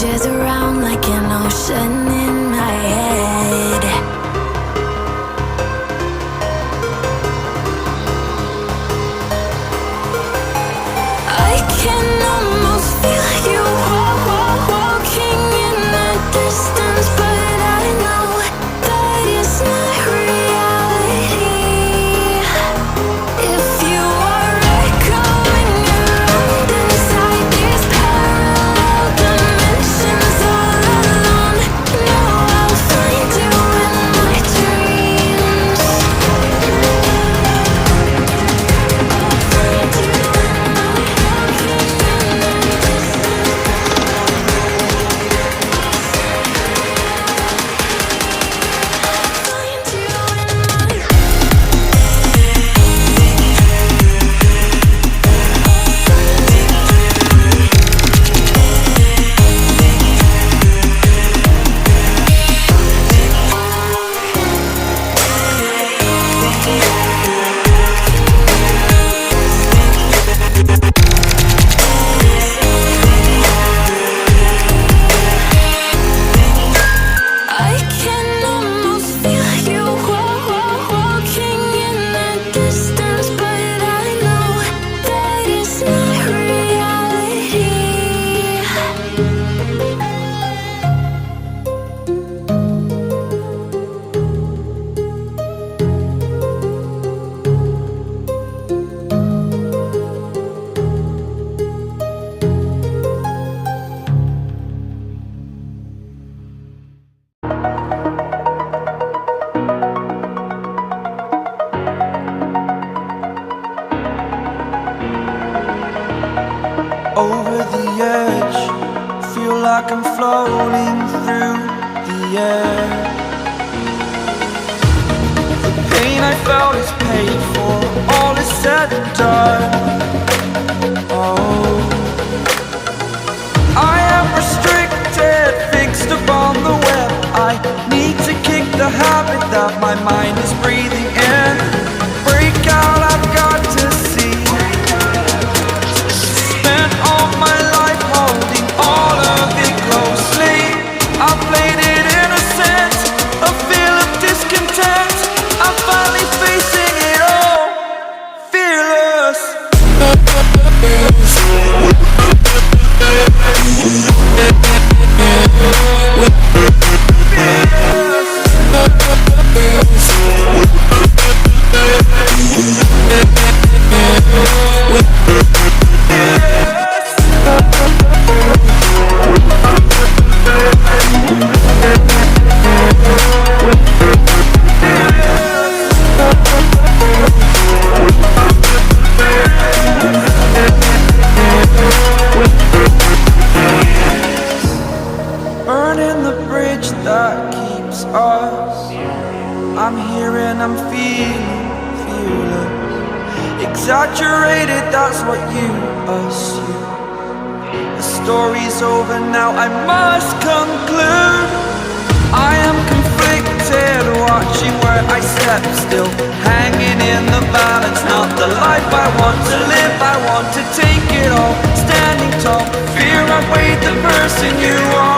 Changes around like an ocean in my head. I can almost feel you walking in the distance, but I know that it's not reality. If you are echoing around inside these parallel dimensions all alone, know I'll find you in my dreams. I can almost feel you walking in the distance, but I know that it's not reality. Over the edge, feel like I'm floating through the air. The pain I felt is paid for, all is said and done. Oh, I am restricted, fixed upon the web. I need to kick the habit that my mind is breathing in. Break out, I've got to see. Spent all my life holding all of it closely. I played it innocent, a feel of discontent. I'm finally facing it all, fearless. Burning the bridge that keeps us. I'm here and I'm feeling fearless. Exaggerated, that's what you assume. The story's over now, I must conclude. I am conflicted, watching where I step still, hanging in the balance. Not the life I want to live, I want to take it all. Standing tall, fear I weighed the person you are.